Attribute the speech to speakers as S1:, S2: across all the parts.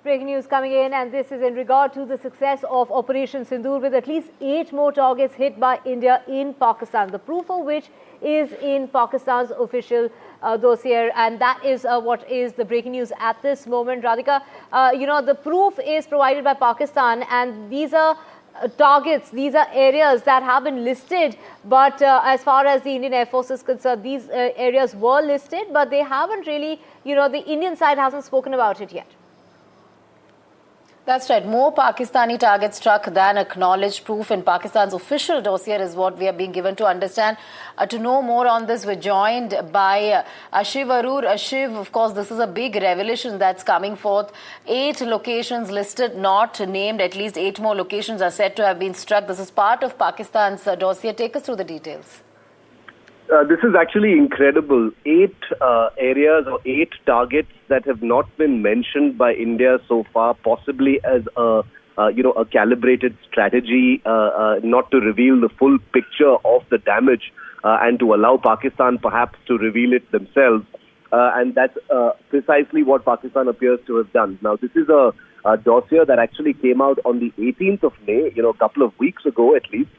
S1: breaking news coming in, and this is in regard to the success of Operation Sindoor, with at least 8 more targets hit by India in Pakistan. The proof of which is in Pakistan's official dossier, and that is what is the breaking news at this moment. Radhika, the proof is provided by Pakistan, and these are targets, these are areas that have been listed, but as far as the Indian Air Force is concerned, these areas were listed, but they haven't really, the Indian side hasn't spoken about it yet.
S2: That's right. More Pakistani targets struck than acknowledged. Proof in Pakistan's official dossier is what we are being given to understand. To know more on this, we're joined by Shiv Arur. Shiv, of course, this is a big revelation that's coming forth. 8 locations listed, not named. At least 8 more locations are said to have been struck. This is part of Pakistan's dossier. Take us through the details.
S3: This is actually incredible. 8 areas or 8 targets that have not been mentioned by India so far, possibly as a calibrated strategy, not to reveal the full picture of the damage and to allow Pakistan perhaps to reveal it themselves. And that's precisely what Pakistan appears to have done. Now, this is a dossier that actually came out on the 18th of May, a couple of weeks ago at least.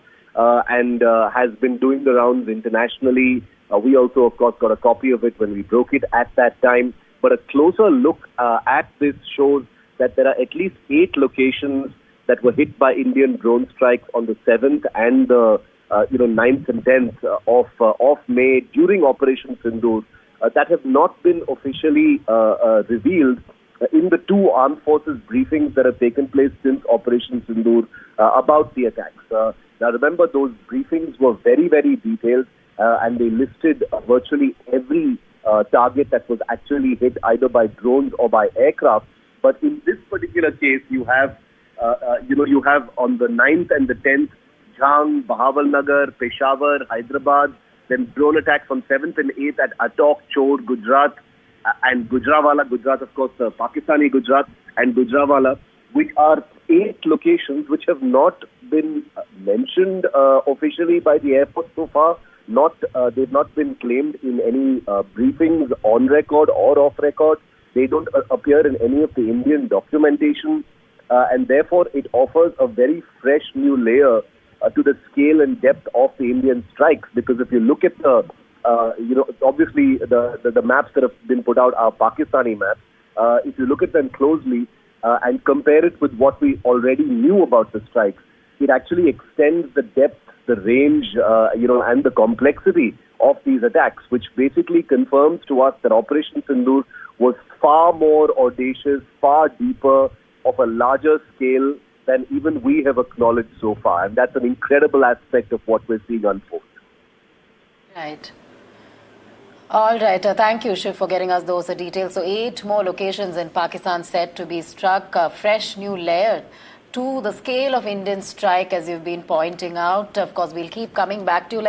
S3: And has been doing the rounds internationally. We also, of course, got a copy of it when we broke it at that time. But a closer look at this shows that there are at least 8 locations that were hit by Indian drone strikes on the 7th and the 9th and 10th of May during Operation Sindoor that have not been officially revealed in the 2 armed forces briefings that have taken place since Operation Sindoor about the attacks. Now, remember, those briefings were very, very detailed, and they listed virtually every target that was actually hit either by drones or by aircraft. But in this particular case, you have on the 9th and the 10th, Jhang, Bhawalnagar, Peshawar, Hyderabad, then drone attacks on 7th and 8th at Attock, Chor, Gujrat, and Gujranwala. Gujrat, of course, Pakistani Gujrat, and Gujranwala, which are 8 locations which have not been mentioned officially by the Air Force so far. They've not been claimed in any briefings on record or off record. They don't appear in any of the Indian documentation, and therefore it offers a very fresh new layer to the scale and depth of the Indian strikes. Because if you look at the, obviously the maps that have been put out are Pakistani maps. If you look at them closely, and compare it with what we already knew about the strikes, it actually extends the depth, the range, and the complexity of these attacks, which basically confirms to us that Operation Sindoor was far more audacious, far deeper, of a larger scale than even we have acknowledged so far. And that's an incredible aspect of what we're seeing unfold.
S2: Right. All right. Thank you, Shiv, for getting us those details. So 8 more locations in Pakistan said to be struck. A fresh new layer to the scale of Indian strike, as you've been pointing out. Of course, we'll keep coming back to you.